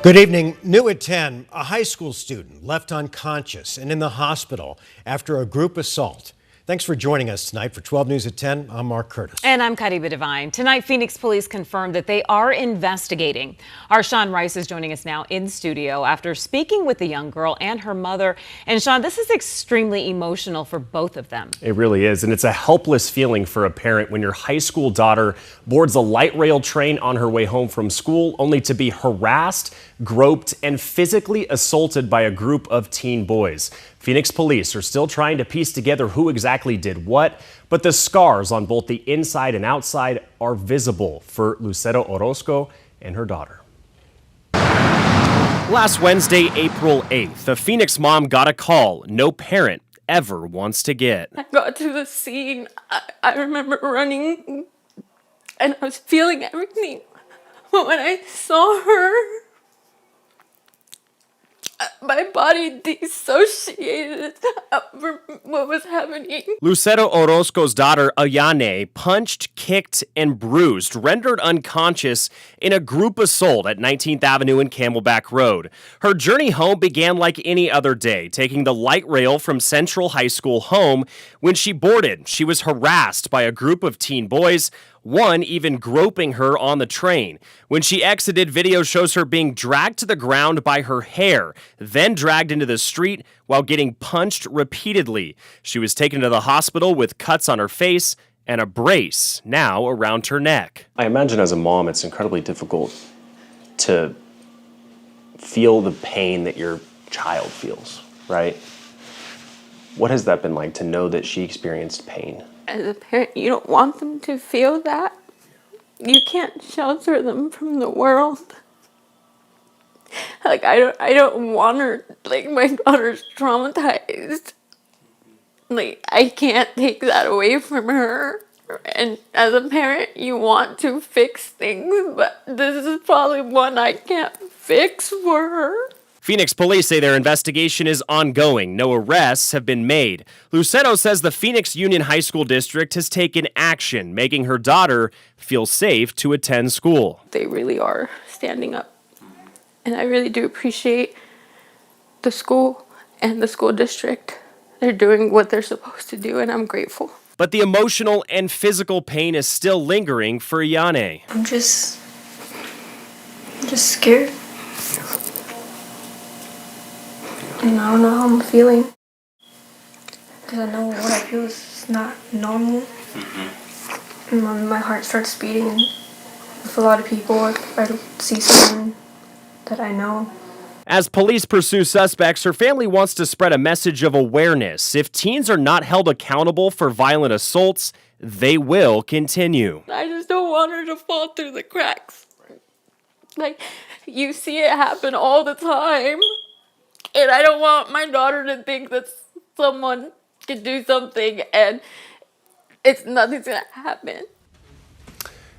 Good evening. New at 10, a high school student left unconscious and in the hospital after a group assault. Thanks for joining us tonight for 12 News at 10. I'm Mark Curtis. And I'm Kadiba Devine. Tonight, Phoenix police confirmed that they are investigating. Our Sean Rice is joining us now in studio after speaking with the young girl and her mother. And Sean, this is extremely emotional for both of them. It really is. And it's a helpless feeling for a parent when your high school daughter boards a light rail train on her way home from school, only to be harassed, groped, and physically assaulted by a group of teen boys. Phoenix police are still trying to piece together who exactly did what, but the scars on both the inside and outside are visible for Lucero Orozco and her daughter. Last Wednesday, April 8th, a Phoenix mom got a call no parent ever wants to get. I got to the scene. I remember running and I was feeling everything. But when I saw her, my body dissociated from what was happening. Lucero Orozco's daughter, Ayane, punched, kicked, and bruised, rendered unconscious in a group assault at 19th Avenue and Camelback Road. Her journey home began like any other day, taking the light rail from Central High School home. When she boarded, she was harassed by a group of teen boys, one even groping her on the train. When she exited, video shows her being dragged to the ground by her hair, then dragged into the street while getting punched repeatedly. She was taken to the hospital with cuts on her face and a brace now around her neck. I imagine as a mom, it's incredibly difficult to feel the pain that your child feels, right? What has that been like to know that she experienced pain? As a parent, you don't want them to feel that. You can't shelter them from the world. Like, I don't want her, like, my daughter's traumatized. Like, I can't take that away from her. And as a parent, you want to fix things, but this is probably one I can't fix for her. Phoenix police say their investigation is ongoing. No arrests have been made. Lucero says the Phoenix Union High School District has taken action, making her daughter feel safe to attend school. They really are standing up. And I really do appreciate the school and the school district. They're doing what they're supposed to do, and I'm grateful. But the emotional and physical pain is still lingering for Yane. I'm just scared. And I don't know how I'm feeling. Because I know what I feel is not normal. And my heart starts beating. And with a lot of people, I see someone that I know. As police pursue suspects, her family wants to spread a message of awareness. If teens are not held accountable for violent assaults, they will continue. I just don't want her to fall through the cracks. Like, you see it happen all the time. And I don't want my daughter to think that someone can do something and nothing's going to happen.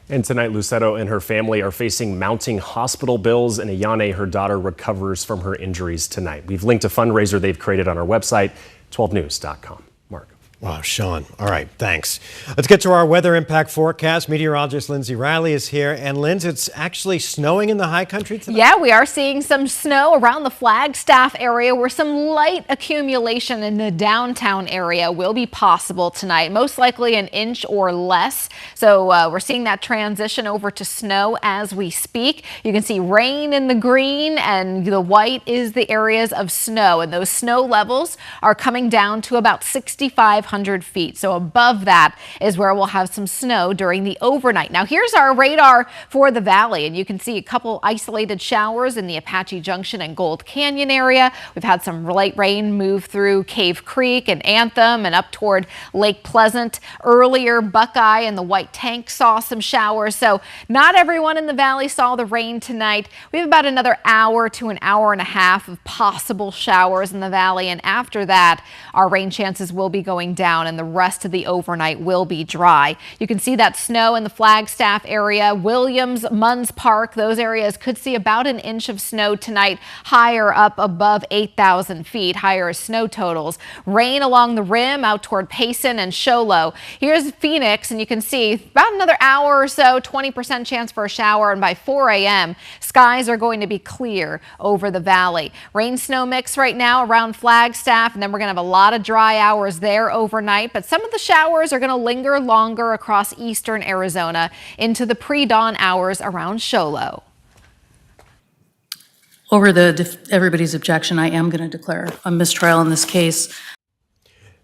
And tonight, Lucero and her family are facing mounting hospital bills, and Ayane, her daughter, recovers from her injuries tonight. We've linked a fundraiser they've created on our website, 12news.com. Mark. Wow, Sean. All right, thanks. Let's get to our weather impact forecast. Meteorologist Lindsay Riley is here. And Lindsay, it's actually snowing in the high country today? Yeah, we are seeing some snow around the Flagstaff area where some light accumulation in the downtown area will be possible tonight, most likely an inch or less. So we're seeing that transition over to snow as we speak. You can see rain in the green, and the white is the areas of snow. And those snow levels are coming down to about 6,500 feet. So above that is where we'll have some snow during the overnight. Now here's our radar for the valley, and you can see a couple isolated showers in the Apache Junction and Gold Canyon area. We've had some light rain move through Cave Creek and Anthem and up toward Lake Pleasant. Earlier, Buckeye and the White Tank saw some showers. So not everyone in the valley saw the rain tonight. We have about another hour to an hour and a half of possible showers in the valley, and after that, our rain chances will be going slowing down, and the rest of the overnight will be dry. You can see that snow in the Flagstaff area, Williams, Munns Park. Those areas could see about an inch of snow tonight, higher up above 8,000 feet, higher snow totals. Rain along the rim out toward Payson and Show Low. Here's Phoenix, and you can see about another hour or so, 20% chance for a shower, and by 4 a.m., skies are going to be clear over the valley. Rain-snow mix right now around Flagstaff, and then we're going to have a lot of dry hours there overnight, but some of the showers are going to linger longer across eastern Arizona into the pre-dawn hours around Show Low. Over everybody's objection, I am going to declare a mistrial in this case.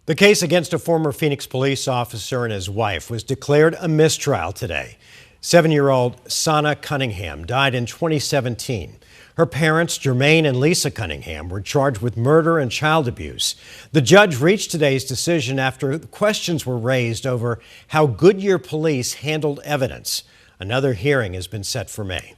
The case against a former Phoenix police officer and his wife was declared a mistrial today. 7-year-old Sana Cunningham died in 2017. Her parents, Jermaine and Lisa Cunningham, were charged with murder and child abuse. The judge reached today's decision after questions were raised over how Goodyear police handled evidence. Another hearing has been set for May.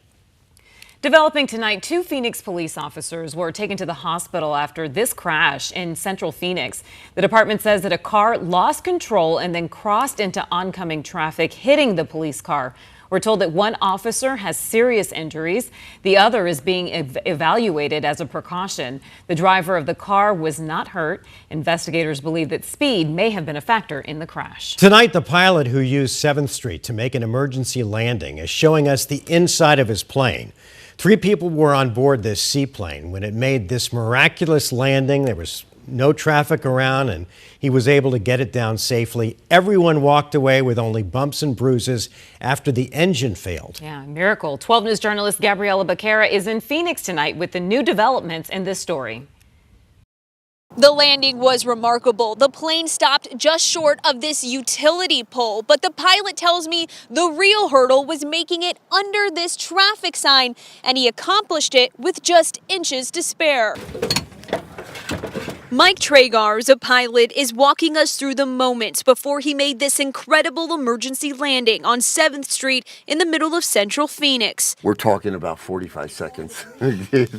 Developing tonight, 2 Phoenix police officers were taken to the hospital after this crash in central Phoenix. The department says that a car lost control and then crossed into oncoming traffic, hitting the police car. We're told that one officer has serious injuries. The other is being evaluated as a precaution. The driver of the car was not hurt. Investigators believe that speed may have been a factor in the crash. Tonight, the pilot who used 7th Street to make an emergency landing is showing us the inside of his plane. 3 people were on board this seaplane when it made this miraculous landing. There was no traffic around, and he was able to get it down safely. Everyone walked away with only bumps and bruises after the engine failed. Yeah, miracle. 12 News journalist Gabriela Becerra is in Phoenix tonight with the new developments in this story. The landing was remarkable. The plane stopped just short of this utility pole, but the pilot tells me the real hurdle was making it under this traffic sign, and he accomplished it with just inches to spare. Mike Tragar's a pilot, is walking us through the moments before he made this incredible emergency landing on 7th Street in the middle of central Phoenix. We're talking about 45 seconds.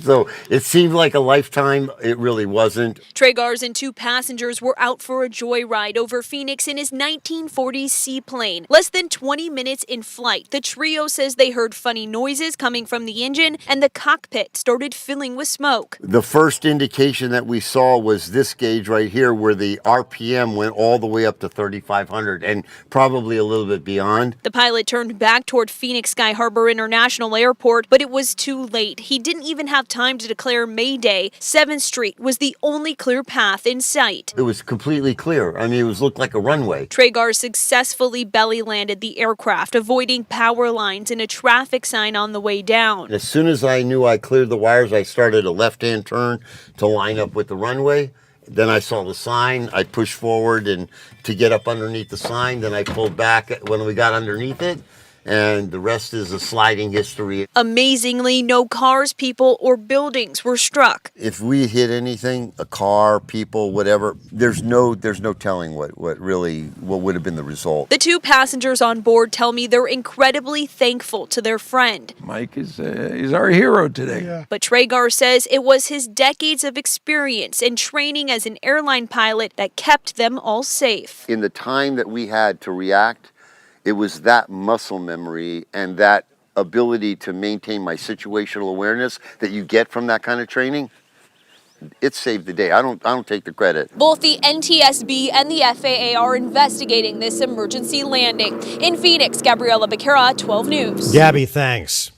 So it seemed like a lifetime. It really wasn't. Tragar's and 2 passengers were out for a joyride over Phoenix in his 1940s seaplane. Less than 20 minutes in flight, the trio says they heard funny noises coming from the engine and the cockpit started filling with smoke. The first indication that we saw was this gauge right here, where the RPM went all the way up to 3,500 and probably a little bit beyond. The pilot turned back toward Phoenix Sky Harbor International Airport, but it was too late. He didn't even have time to declare Mayday. 7th Street was the only clear path in sight. It was completely clear. I mean, it looked like a runway. Tragar successfully belly landed the aircraft, avoiding power lines and a traffic sign on the way down. As soon as I knew I cleared the wires, I started a left-hand turn to line up with the runway. Then I saw the sign. I pushed forward and to get up underneath the sign. Then I pulled back when we got underneath it. And the rest is a sliding history. Amazingly, no cars, people, or buildings were struck. If we hit anything, a car, people, whatever, there's no telling what would have been the result. The 2 passengers on board tell me they're incredibly thankful to their friend. Mike is our hero today. Yeah. But Tragar says it was his decades of experience and training as an airline pilot that kept them all safe. In the time that we had to react, it was that muscle memory and that ability to maintain my situational awareness that you get from that kind of training. It saved the day. I don't take the credit. Both the NTSB and the FAA are investigating this emergency landing. In Phoenix, Gabriela Becerra, 12 News. Gabby, thanks.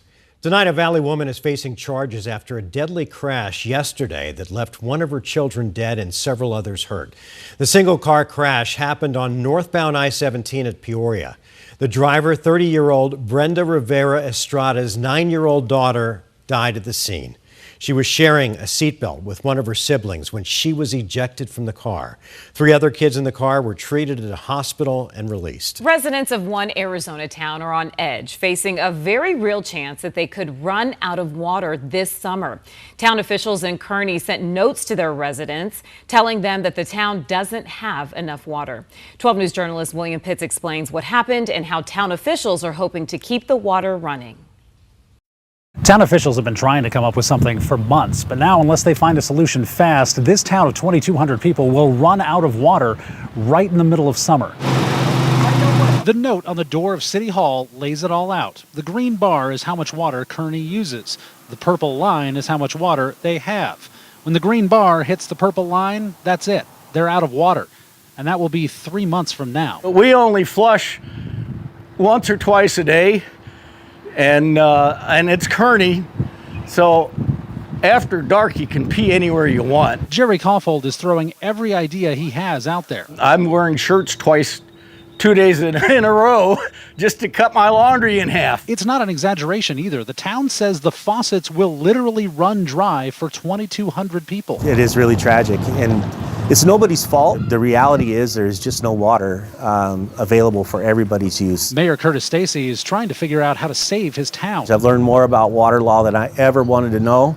Tonight, a Valley woman is facing charges after a deadly crash yesterday that left one of her children dead and several others hurt. The single-car crash happened on northbound I-17 at Peoria. The driver, 30-year-old Brenda Rivera Estrada's 9-year-old daughter, died at the scene. She was sharing a seatbelt with one of her siblings when she was ejected from the car. 3 other kids in the car were treated at a hospital and released. Residents of one Arizona town are on edge, facing a very real chance that they could run out of water this summer. Town officials in Kearny sent notes to their residents telling them that the town doesn't have enough water. 12 News journalist William Pitts explains what happened and how town officials are hoping to keep the water running. Town officials have been trying to come up with something for months, but now, unless they find a solution fast, this town of 2,200 people will run out of water right in the middle of summer. The note on the door of City Hall lays it all out. The green bar is how much water Kearny uses. The purple line is how much water they have. When the green bar hits the purple line, that's it. They're out of water. And that will be 3 months from now. We only flush once or twice a day, and it's Kearny, so after dark you can pee anywhere you want. Jerry Kaufhold is throwing every idea he has out there. I'm wearing shirts 2 days in a row just to cut my laundry in half. It's not an exaggeration either. The town says the faucets will literally run dry for 2,200 people. It is really tragic, and it's nobody's fault. The reality is there's just no water available for everybody's use. Mayor Curtis Stacy is trying to figure out how to save his town. I've learned more about water law than I ever wanted to know.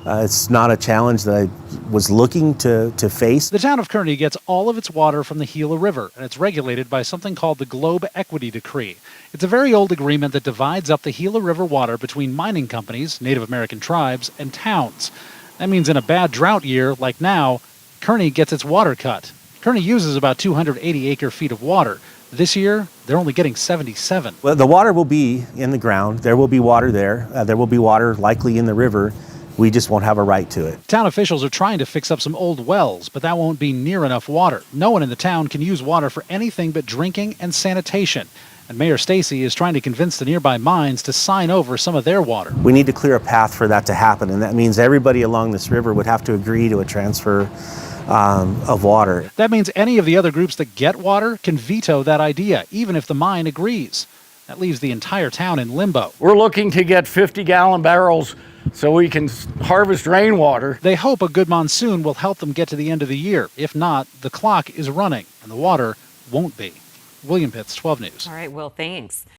It's not a challenge that I was looking to face. The town of Kearny gets all of its water from the Gila River, and it's regulated by something called the Globe Equity Decree. It's a very old agreement that divides up the Gila River water between mining companies, Native American tribes, and towns. That means in a bad drought year, like now, Kearny gets its water cut. Kearny uses about 280 acre-feet of water. This year, they're only getting 77. Well, the water will be in the ground. There will be water there. There will be water likely in the river. We just won't have a right to it. Town officials are trying to fix up some old wells, but that won't be near enough water. No one in the town can use water for anything but drinking and sanitation. And Mayor Stacy is trying to convince the nearby mines to sign over some of their water. We need to clear a path for that to happen, and that means everybody along this river would have to agree to a transfer of water. That means any of the other groups that get water can veto that idea, even if the mine agrees. That leaves the entire town in limbo. We're looking to get 50-gallon barrels so we can harvest rainwater. They hope a good monsoon will help them get to the end of the year. If not, the clock is running, and the water won't be. William Pitts, 12 News. All right, Will, thanks.